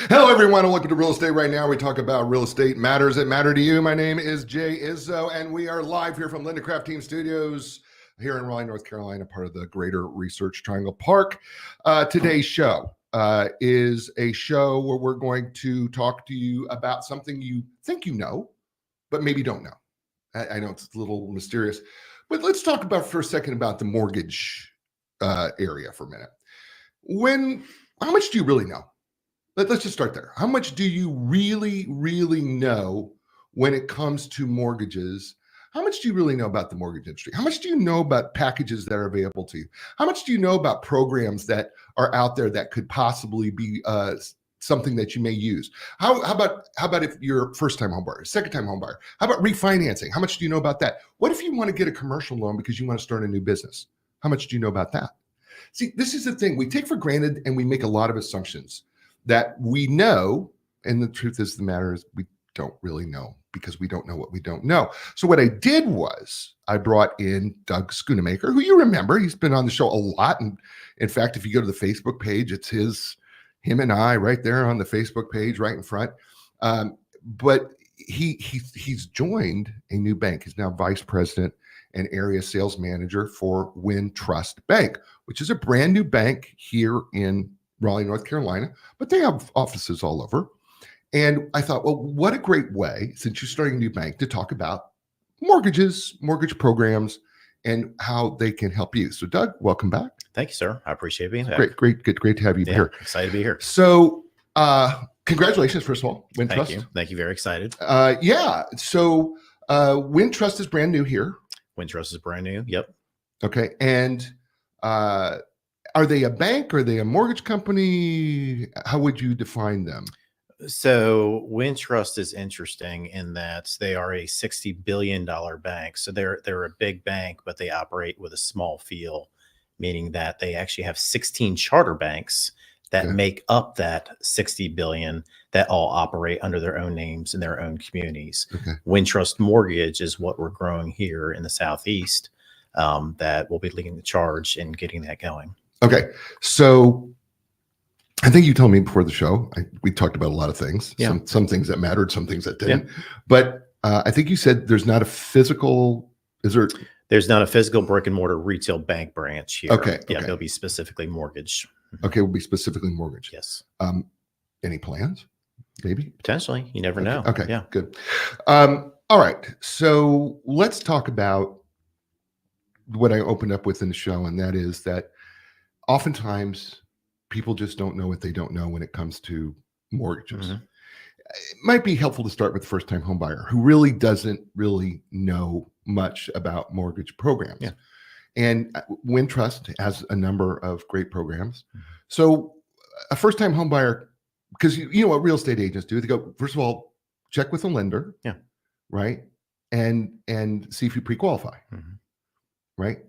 Hello, everyone, and welcome to Real Estate Right Now. We talk about real estate matters that matter to you. My name is Jay Izzo, and we are live here from Linda Craft Team Studios here in Raleigh, North Carolina, part of the Greater Research Triangle Park. Today's show is a show where we're going to talk to you about something you think you know, but maybe don't know. I know it's a little mysterious, but let's talk about for a second about the mortgage area for a minute. How much do you really know? Let's just start there. How much do you really know when it comes to mortgages? How much do you really know about the mortgage industry? How much do you know about packages that are available to you? How much do you know about programs that are out there that could possibly be something that you may use? How about if you're a first-time home buyer, second-time home buyer? How about refinancing? How much do you know about that? What if you want to get a commercial loan because you want to start a new business? How much do you know about that? See, this is the thing. We take for granted and we make a lot of assumptions that we know, and the truth is the matter is we don't really know because we don't know what we don't know. So what I did was I brought in Doug Schoonmaker, who you remember. He's been on the show a lot. And in fact, if you go to the Facebook page, it's him and I right there on the Facebook page right in front. But he's joined a new bank. He's now vice president and area sales manager for WinTrust Bank, which is a brand new bank here in Raleigh, North Carolina, but they have offices all over. And I thought, well, what a great way, since you're starting a new bank, to talk about mortgages, mortgage programs, and how they can help you. So Doug, welcome back. Thank you, sir. I appreciate being here. Great to have you here. Excited to be here. So congratulations, first of all, WinTrust. Thank you. Very excited. So WinTrust is brand new here. WinTrust is brand new. Yep. Okay. And are they a bank? Are they a mortgage company? How would you define them? So WinTrust is interesting in that they are a $60 billion bank. So they're a big bank, but they operate with a small feel, meaning that they actually have 16 charter banks that make up that 60 billion that all operate under their own names in their own communities. Okay. WinTrust Mortgage is what we're growing here in the Southeast that will be leading the charge in getting that going. Okay. So I think you told me before the show, we talked about a lot of things, some things that mattered, some things that didn't, but I think you said there's not a physical, there's not a physical brick and mortar retail bank branch here. Okay. Yeah. It'll be specifically mortgage. Okay. Will be specifically mortgage. Yes. Any plans? Maybe potentially, you never know. Okay. Yeah. Good. All right. So let's talk about what I opened up with in the show. And that is that oftentimes people just don't know what they don't know when it comes to mortgages. Mm-hmm. It might be helpful to start with the first-time home buyer who really doesn't really know much about mortgage programs. Yeah. And WinTrust has a number of great programs. Mm-hmm. So a first-time home buyer, because you know what real estate agents do, they go, first of all, check with a lender, right? And see if you pre-qualify, right?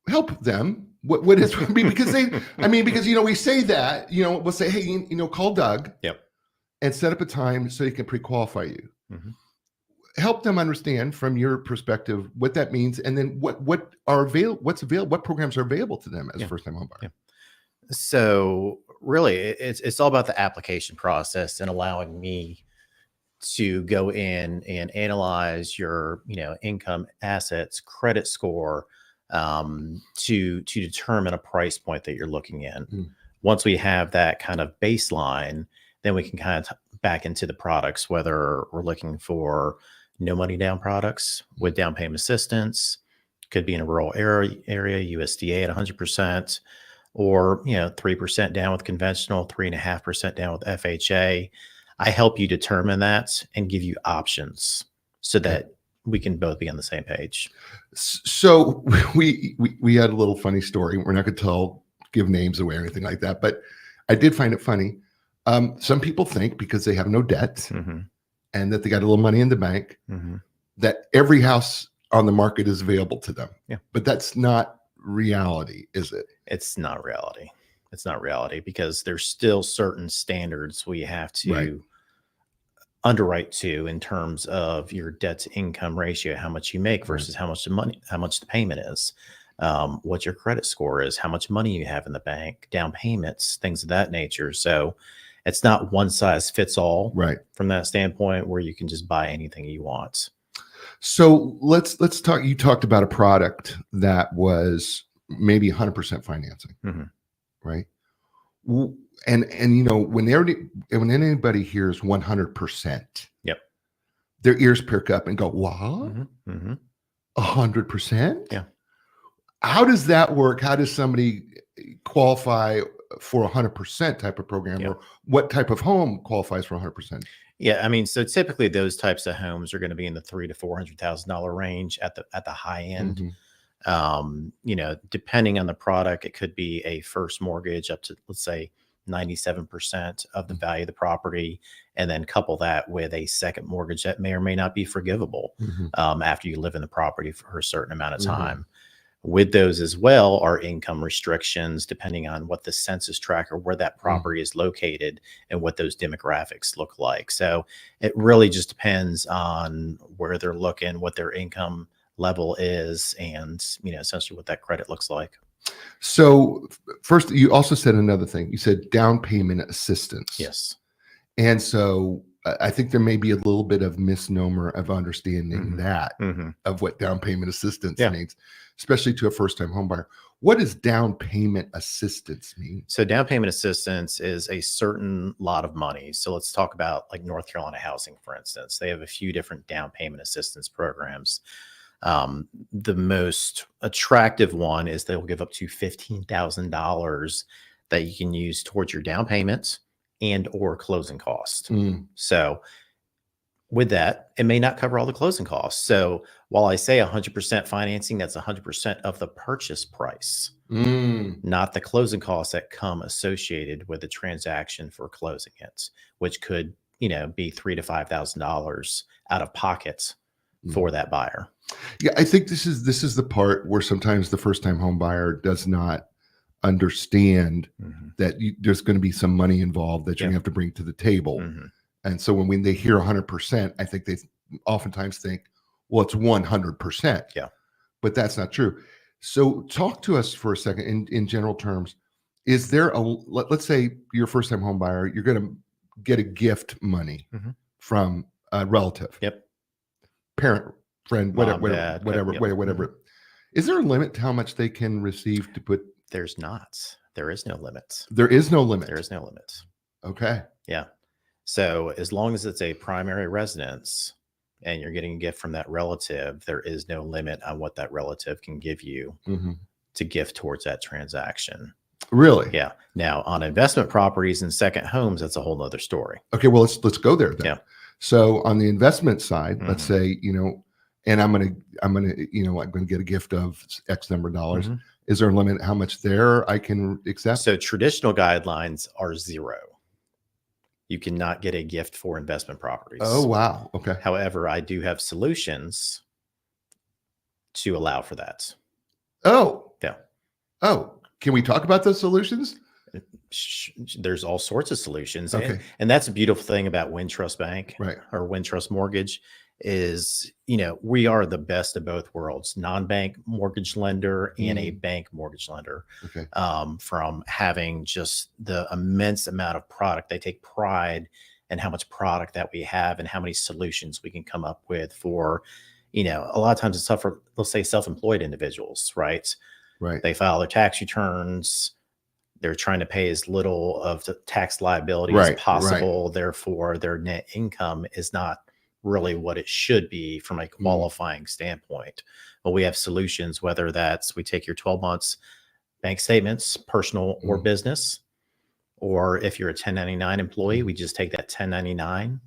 Help them. What is because we say that, we'll say, hey, call Doug and set up a time so he can pre-qualify you. Mm-hmm. Help them understand from your perspective what that means, and then what programs are available to them as a first-time home buyer. Yeah. So really, it's all about the application process and allowing me to go in and analyze your income, assets, credit score, to determine a price point that you're looking in. Once we have that kind of baseline, then we can kind of back into the products, whether we're looking for no money down products with down payment assistance, could be in a rural area, USDA at 100%, or 3% down with conventional, 3.5% down with FHA. I help you determine that and give you options so that we can both be on the same page. So we had a little funny story. We're not going to give names away or anything like that, but I did find it funny. Some people think because they have no debt and that they got a little money in the bank, that every house on the market is available to them. Yeah. But that's not reality, is it? It's not reality. It's not reality because there's still certain standards we have to underwrite to in terms of your debt to income ratio, how much you make versus how much the payment is, what your credit score is, how much money you have in the bank, down payments, things of that nature. So it's not one size fits all Right. from that standpoint where you can just buy anything you want. So let's talk. You talked about a product that was maybe 100% financing, Mhm. right? And you know, when anybody hears 100%, Yep. their ears perk up and go, "What? Mhm. Mhm. 100%? Yeah. How does that work? How does somebody qualify for a 100% type of program, Yeah. or what type of home qualifies for 100%?" Yeah, I mean, so typically those types of homes are going to be in the $300,000 to $400,000 range at the high end. Mhm. Depending on the product, it could be a first mortgage up to, let's say, 97% of the value of the property, and then couple that with a second mortgage that may or may not be forgivable Mhm. after you live in the property for a certain amount of Mhm. time. With those as well are income restrictions, depending on what the census tract or where that property is located and what those demographics look like. So it really just depends on where they're looking, what their income level is, and essentially what that credit looks like. So first, you also said another thing. You said down payment assistance. Yes. And so I think there may be a little bit of misnomer of understanding Mhm. that Mhm. of what down payment assistance Yeah. means, especially to a first-time home buyer. What does down payment assistance mean? So down payment assistance is a certain lot of money. So let's talk about like North Carolina Housing, for instance. They have a few different down payment assistance programs. The most attractive one is they'll give up to $15,000 that you can use towards your down payments and or closing costs. Mm, So with that, it may not cover all the closing costs. So while I say 100% financing, that's 100% of the purchase price, mm. not the closing costs that come associated with the transaction for closing it, which could, be $3,000 to $5,000 out of pocket for that buyer. Yeah, I think this is the part where sometimes the first-time home buyer does not understand Mhm. that there's going to be some money involved that you're Yeah. going to have to bring to the table. Mhm. And so when they hear 100%, I think they oftentimes think, well, it's 100%. Yeah. But that's not true. So talk to us for a second in general terms. Is there let's say you're a first time home buyer, you're going to get a gift money Mhm. from a relative, Yep. parent, friend, Mom, dad, yep. whatever. Mhm. Is there a limit to how much they can receive to put? There's not. There is no limit. There is no limit. There is no limit. Okay. Yeah. So as long as it's a primary residence and you're getting a gift from that relative, there is no limit on what that relative can give you Mhm. to gift towards that transaction. Really? Yeah. Now on investment properties and second homes, that's a whole nother story. Okay, well let's go there then. Yeah. So on the investment side, let's Mhm. say, and I'm gonna get a gift of X number of dollars. Mhm. Is there a limit how much there I can accept? So traditional guidelines are 0. You cannot get a gift for investment properties. Oh wow. Okay. However, I do have solutions to allow for that. Oh, Yeah. can we talk about those solutions? There's all sorts of solutions. Okay. And that's a beautiful thing about WinTrust Bank Right. or WinTrust Mortgage is, we are the best of both worlds, non-bank mortgage lender and a bank mortgage lender. Okay. From having just the immense amount of product. They take pride in how much product that we have and how many solutions we can come up with for, a lot of times it's tough for, let's say, self-employed individuals, right? Right. They file their tax returns. They're trying to pay as little of the tax liability Right, as possible. Therefore, their net income is not really what it should be from a qualifying standpoint. But we have solutions, whether that's we take your 12 months bank statements, personal or business, or if you're a 1099 employee, we just take that 1099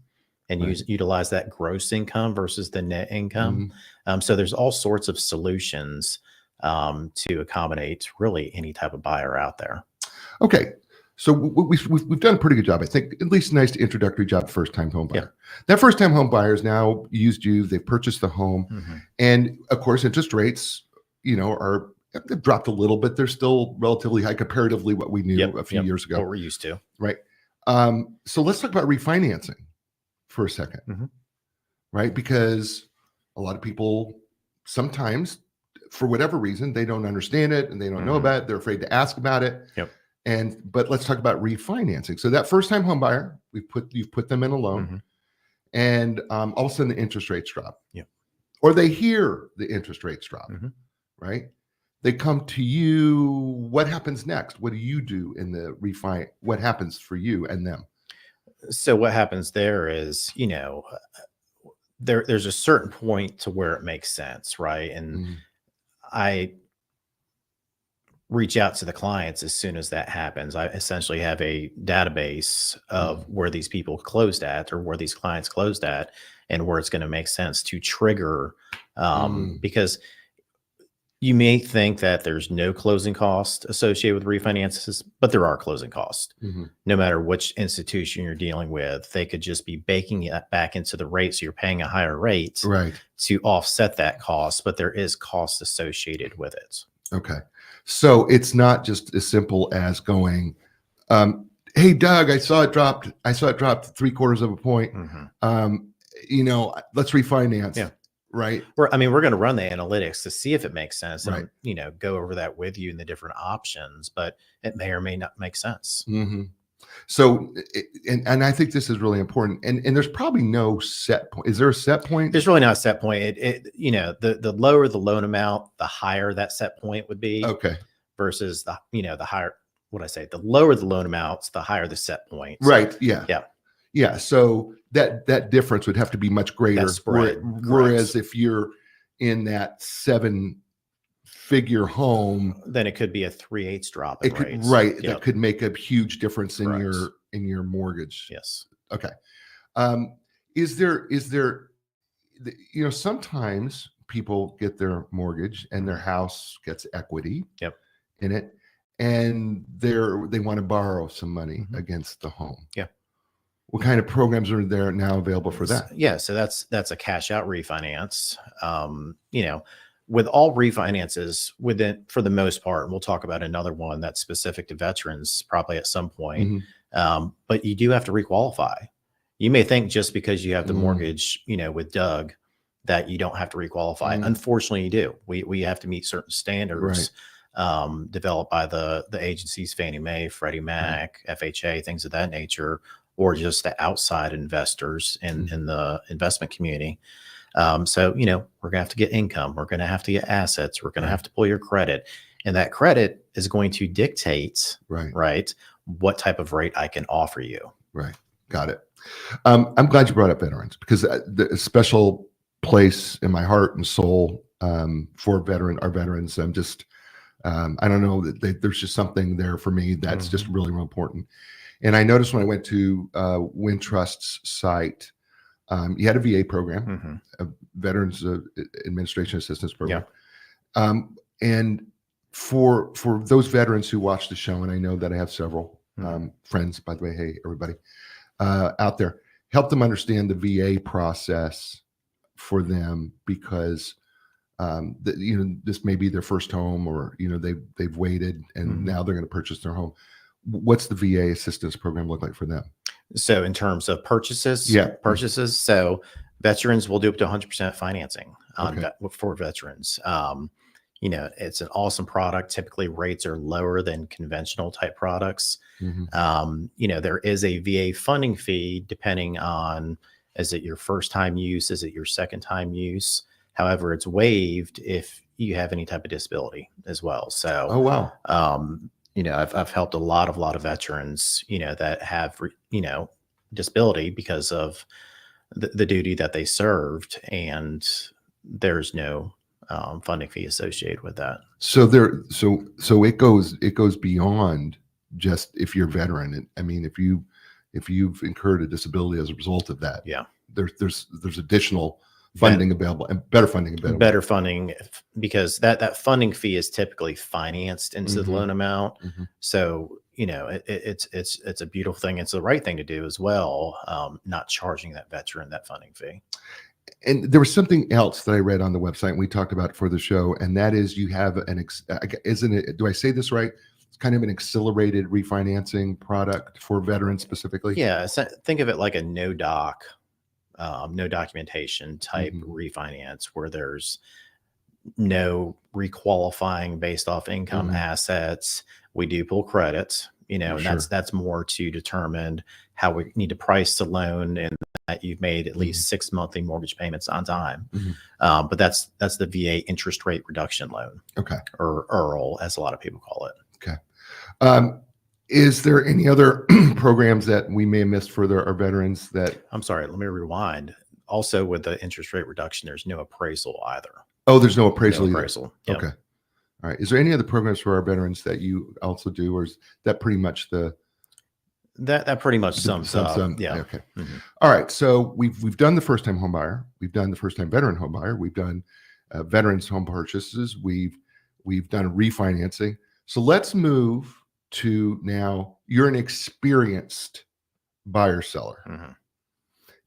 and Right. utilize that gross income versus the net income. So there's all sorts of solutions to accommodate really any type of buyer out there. Okay. So we've done a pretty good job. I think at least a nice introductory job for first-time home buyer. Yeah. That first-time home buyer has now used you. They've purchased the home. Mm-hmm. And of course, interest rates, they've dropped a little bit. They're still relatively high comparatively what we knew a few years ago. What we're used to. Right. So let's talk about refinancing for a second. Mm-hmm. Right. Because a lot of people sometimes, for whatever reason, they don't understand it and they don't know about it. They're afraid to ask about it. Yep. But let's talk about refinancing. So that first time home buyer, you've put them in a loan, Mhm. and all of a sudden the interest rates drop. Yep. Or they hear the interest rates drop, Mhm. right? They come to you. What happens next? What do you do in the refi? What happens for you and them? So what happens there is, there's a certain point to where it makes sense, right? And Mhm. I reach out to the clients as soon as that happens. I essentially have a database of where these people closed at, or where these clients closed at, and where it's going to make sense to trigger. Because you may think that there's no closing cost associated with refinances, but there are closing costs. Mhm. No matter which institution you're dealing with, they could just be baking it back into the rate. So you're paying a higher rate Right. to offset that cost, but there is cost associated with it. Okay. So it's not just as simple as going, hey Doug, I saw it dropped 3/4 of a point. Mhm. Let's refinance. Yeah. Right. We're going to run the analytics to see if it makes sense, Right. and go over that with you in the different options, but it may or may not make sense. Mm-hmm. So, and I think this is really important. And there's probably no set point. Is there a set point? There's really not a set point. The lower the loan amount, the higher that set point would be. Okay. Versus the higher, the lower the loan amounts, the higher the set point. Right. Yeah. Yeah. Yeah. So that difference would have to be much greater. That spread, Whereas if you're in that 7-figure home, then it could be a 3/8 drop in rates. Right. Yep. That could make a huge difference in Correct. your mortgage. Yes. Okay. Is there sometimes people get their mortgage and their house gets equity Yep. in it, and they want to borrow some money Mhm. against the home. Yeah. What kind of programs are there now available for that? Yeah. So that's a cash out refinance. With all refinances for the most part, and we'll talk about another one that's specific to veterans probably at some point. Mhm. But you do have to requalify. You may think just because you have the Mm. mortgage, with Doug, that you don't have to requalify. Mm. Unfortunately, you do. We have to meet certain standards developed by the agencies, Fannie Mae, Freddie Mac, FHA, things of that nature, or just the outside investors in the investment community. So, we're gonna have to get income. We're gonna have to get assets. We're gonna have to pull your credit, and that credit is going to dictate, right, what type of rate I can offer you. Right. Got it. I'm glad you brought up veterans, because the special place in my heart and soul for our veterans. I'm just, I don't know, there's just something there for me that's just really, really important. And I noticed when I went to WinTrust's site, you had a VA program, a Veterans Administration Assistance Program. Yeah. And for those veterans who watch the show, and I know that I have several friends, by the way, hey, everybody out there, help them understand the VA process for them, because this may be their first home, or they've waited and now they're going to purchase their home. What's the VA assistance program look like for them? So in terms of purchases, so veterans will do up to 100% financing for veterans. It's an awesome product. Typically rates are lower than conventional type products. There is a VA funding fee depending on, is it your first time use? Is it your second time use? However, it's waived if you have any type of disability as well. So, oh, wow. I've helped a lot of veterans, that have, disability because of the duty that they served, and there's no funding fee associated with that. So so it goes beyond just if you're a veteran. I mean, if you've incurred a disability as a result of that, there's additional funding available, and better funding available. Better funding, because that funding fee is typically financed into the loan amount. So, it's a beautiful thing. It's the right thing to do as well. Not charging that veteran that funding fee. And there was something else that I read on the website, and we talked about for the show, and that is you have isn't it? Do I say this right? It's kind of an accelerated refinancing product for veterans specifically. Yeah, so think of it like a no documentation type refinance, where there's no requalifying based off income, assets, We do pull credits, and Sure. that's more to determine how we need to price the loan and that you've made at least 6 monthly mortgage payments on time. But that's the VA interest rate reduction loan. Okay. Or EARL, as a lot of people call it. Okay. Is there any other programs that we may have missed for our veterans that? I'm sorry, let me rewind. Also, with the interest rate reduction, there's no appraisal either. Oh, there's no appraisal either. Yep. Okay. All right. Is there any other programs for our veterans that you also do, or is that pretty much that pretty much sums up? Yeah. Okay. All right. So we've done the first time home buyer. We've done the first time veteran home buyer. We've done veterans home purchases. We've done refinancing. So let's move to now. You're an experienced buyer seller.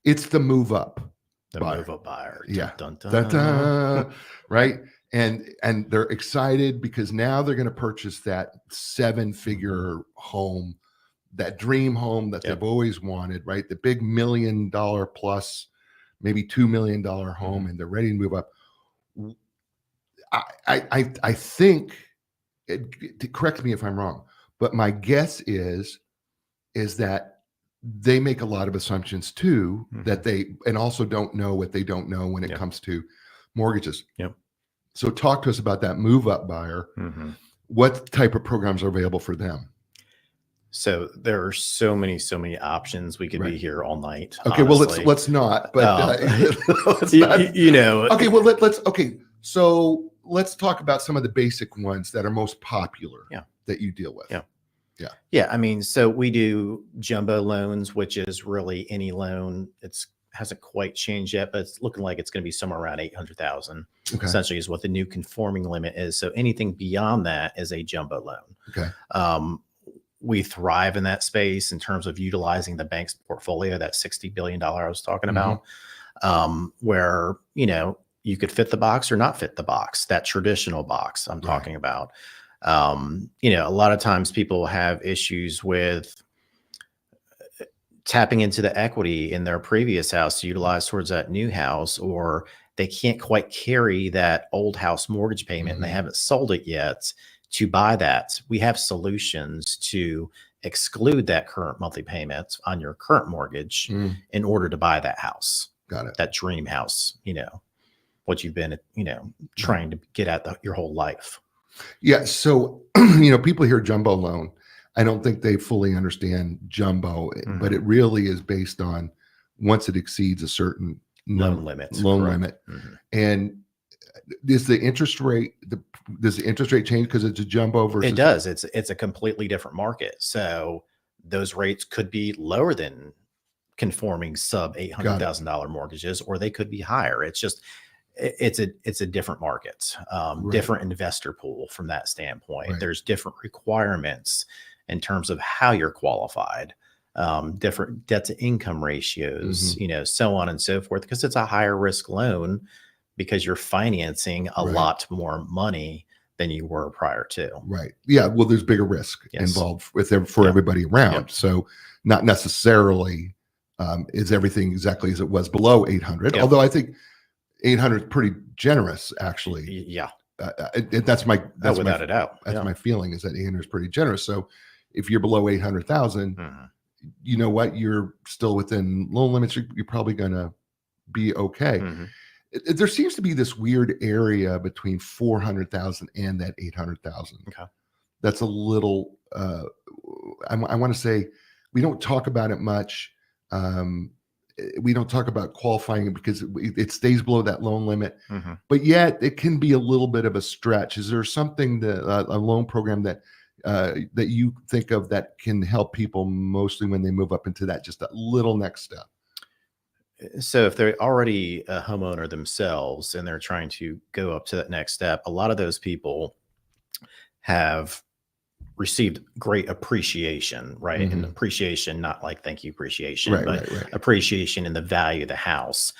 It's the move up. Move up buyer. Yeah. Dun, dun, Dun, dun. dun, right. And they're excited because now they're going to purchase that 7-figure home, that dream home that they've always wanted, right? The big $1 million plus, maybe $2 million home, and they're ready to move up. I think, correct me if I'm wrong, but my guess is that they make a lot of assumptions too, that and also don't know what they don't know when it comes to mortgages. Yep. So talk to us about that move up buyer. What type of programs are available for them? So there are so many options. We could be here all night. Okay. Honestly. Well, let's not, but let's not. Okay. Well, okay. So let's talk about some of the basic ones that are most popular that you deal with. Yeah. I mean, so we do jumbo loans, which is really any loan. It's hasn't quite changed yet, but it's looking like it's going to be somewhere around 800,000. Essentially is what the new conforming limit is. So anything beyond that is a jumbo loan. Okay. We thrive in that space in terms of utilizing the bank's portfolio, that $60 billion I was talking about, where, you could fit the box or not fit the box, that traditional box I'm talking about. A lot of times people have issues with tapping into the equity in their previous house to utilize towards that new house, or they can't quite carry that old house mortgage payment and they haven't sold it yet to buy that. We have solutions to exclude that current monthly payment on your current mortgage in order to buy that house. Got it. That dream house, what you've been, trying to get at your whole life. Yeah. So, people hear jumbo loan. I don't think they fully understand jumbo, but it really is based on once it exceeds a certain loan limit. And does the interest rate change because it's a jumbo versus? It does. It's a completely different market. So those rates could be lower than conforming sub $800,000 mortgages, or they could be higher. It's just it's a different market, different investor pool from that standpoint. There's different requirements in terms of how you're qualified, different debt to income ratios, so on and so forth, because it's a higher risk loan because you're financing a lot more money than you were prior to. Right. Yeah. Well, there's bigger risk involved for everybody around. So not necessarily is everything exactly as it was below 800, although I think 800 is pretty generous, actually. Yeah. That's without a doubt. That's my feeling, is that 800 is pretty generous. So if you're below 800,000, you know what, you're still within loan limits. You're probably going to be okay. There seems to be this weird area between 400,000 and that 800,000. Okay. That's a little, I want to say, we don't talk about it much. We don't talk about qualifying it because it stays below that loan limit, but yet it can be a little bit of a stretch. Is there something that a loan program that you think of that can help people mostly when they move up into that just a little next step? So if they're already a homeowner themselves and they're trying to go up to that next step, a lot of those people have received great appreciation, right? And appreciation, not like thank you appreciation, but appreciation in the value of the house.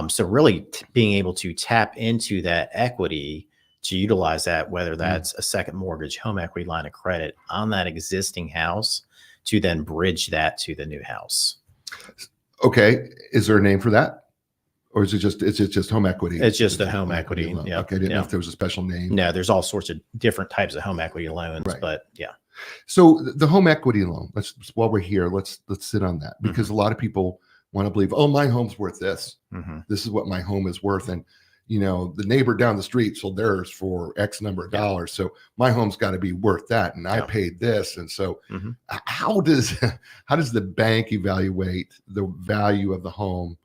So really being able to tap into that equity to utilize that, whether that's a second mortgage, home equity line of credit on that existing house to then bridge that to the new house. Okay. Is there a name for that? Or is it just home equity? It's just a home equity. Yeah. Okay. I didn't know if there was a special name. No, there's all sorts of different types of home equity loans, but yeah. So the home equity loan, while we're here, let's sit on that, because Mm-hmm. a lot of people want to believe, oh, my home's worth this. Mm-hmm. This is what my home is worth. And, the neighbor down the street sold theirs for X number of dollars. So my home's got to be worth that. And I paid this. And so Mm-hmm. how does the bank evaluate the value of the home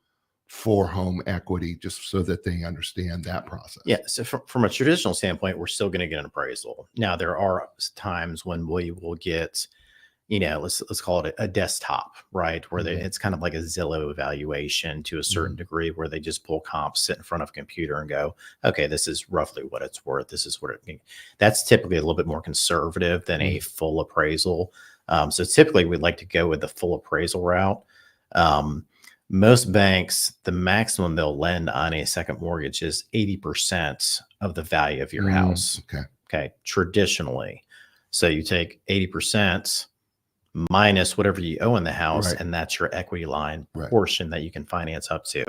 for home equity, just so that they understand that process? Yeah. So from a traditional standpoint, we're still going to get an appraisal. Now, there are times when we will get, let's call it a desktop, right? Where it's kind of like a Zillow evaluation to a certain degree, where they just pull comps, sit in front of a computer and go, okay, this is roughly what it's worth. This is what that's typically a little bit more conservative than a full appraisal. So typically we'd like to go with the full appraisal route. Most banks, the maximum they'll lend on a second mortgage is 80% of the value of your house. Okay. Traditionally. So you take 80% minus whatever you owe in the house, and that's your equity line portion that you can finance up to.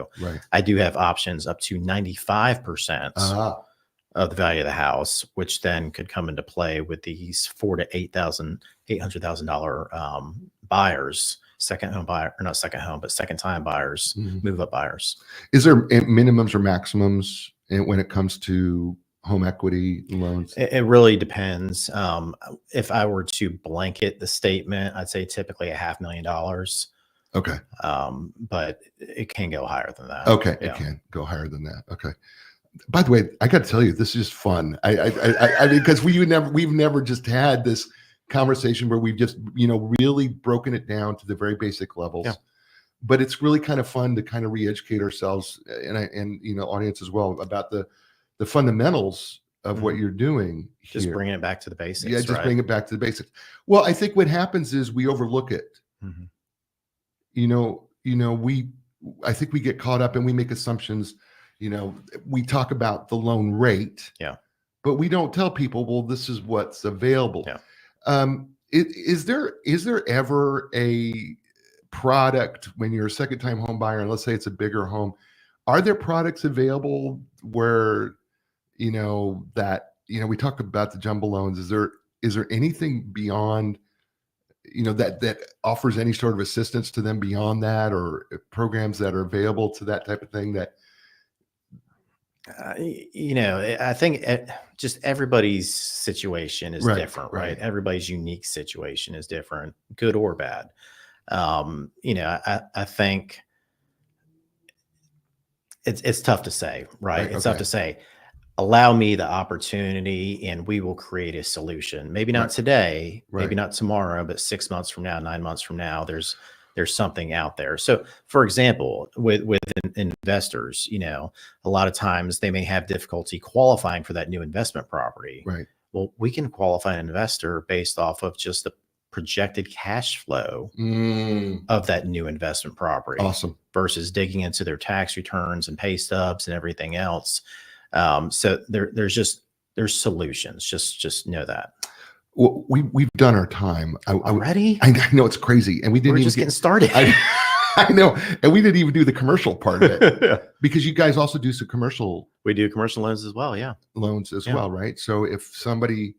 I do have options up to 95% of the value of the house, which then could come into play with these $800,000 buyers, second home buyer, or not second home, but second time buyers, move up buyers. Is there minimums or maximums when it comes to home equity loans? It really depends. If I were to blanket the statement, I'd say typically $500,000. Okay. But it can go higher than that. Okay. It can go higher than that. Okay. By the way, I got to tell you, this is just fun. I mean, because we've never just had this conversation where we've just, really broken it down to the very basic levels. But it's really kind of fun to kind of re-educate ourselves and audience as well about the fundamentals of what you're doing here. Just bringing it back to the basics. Yeah, just bring it back to the basics. Well, I think what happens is we overlook it. I think we get caught up and we make assumptions. We talk about the loan rate, but we don't tell people, well, this is what's available. Is there ever a product when you're a second time home buyer, and let's say it's a bigger home, are there products available where, we talk about the jumbo loans. Is there anything beyond, that offers any sort of assistance to them beyond that, or programs that are available to that type of thing that, I think just everybody's situation is different, right? Everybody's unique situation is different, good or bad. I think it's tough to say, right? It's tough to say. Allow me the opportunity and we will create a solution. Maybe not today, maybe not tomorrow, but 6 months from now, 9 months from now, there's something out there. So for example, with investors, a lot of times they may have difficulty qualifying for that new investment property. Well, we can qualify an investor based off of just the projected cash flow of that new investment property. Awesome. Versus digging into their tax returns and pay stubs and everything else. So there's solutions. Just know that. Well, we've done our time already. I know it's crazy, and we didn't We're even just getting started. I know, and we didn't even do the commercial part of it because you guys also do some commercial. We do commercial loans as well. Loans as well, right? So if somebody,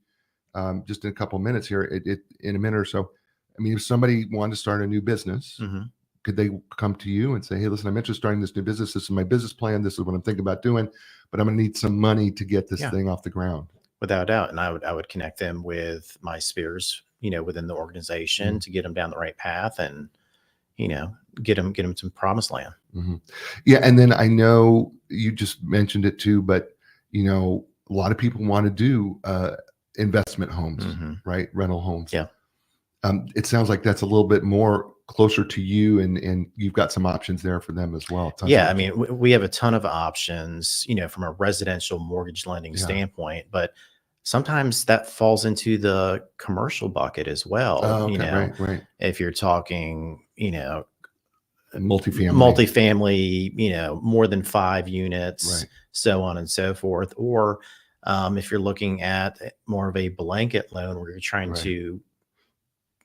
just in a couple of minutes here, in a minute or so, I mean, if somebody wanted to start a new business, could they come to you and say, hey, listen, I'm interested in starting this new business. This is my business plan. This is what I'm thinking about doing, but I'm going to need some money to get this thing off the ground. Without a doubt. And I would connect them with my spheres, within the organization to get them down the right path and, get them to promised land. Yeah. And then I know you just mentioned it too, but, a lot of people want to do investment homes, right? Rental homes. Yeah. It sounds like that's a little bit more closer to you, and you've got some options there for them as well. I mean, we have a ton of options, from a residential mortgage lending standpoint, but sometimes that falls into the commercial bucket as well. Right. If you're talking, multifamily, more than 5 units, so on and so forth. Or if you're looking at more of a blanket loan where you're trying to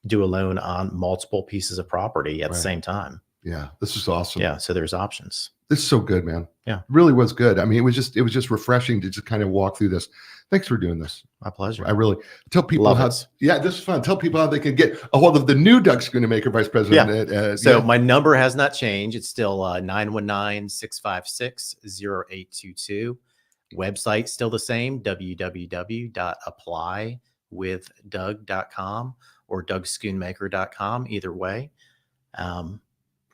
do a loan on multiple pieces of property at the same time. Yeah, this is awesome. Yeah. So there's options. This is so good, man. Yeah. Really was good. I mean, it was just refreshing to just kind of walk through this. Thanks for doing this. My pleasure. I really tell people Love how. it. Yeah, this is fun. Tell people how they can get a hold of the new Doug Schoonmaker, Vice President. So my number has not changed. It's still 919-656-0822. Website still the same, www.applywithdoug.com or DougSchoonmaker.com. Either way.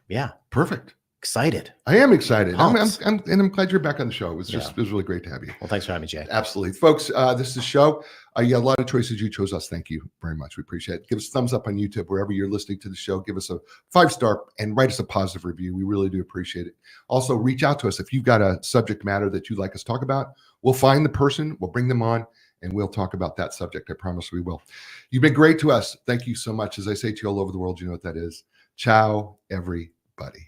Yeah. Perfect. Excited. I am excited. I'm glad you're back on the show. It was Yeah. it was really great to have you. Well, thanks for having me, Jay. Absolutely. Folks, this is the show. You got a lot of choices. You chose us. Thank you very much. We appreciate it. Give us a thumbs up on YouTube, wherever you're listening to the show. Give us a 5-star and write us a positive review. We really do appreciate it. Also, reach out to us. If you've got a subject matter that you'd like us to talk about, we'll find the person, we'll bring them on, and we'll talk about that subject. I promise we will. You've been great to us. Thank you so much. As I say to you all over the world, you know what that is. Ciao, everybody.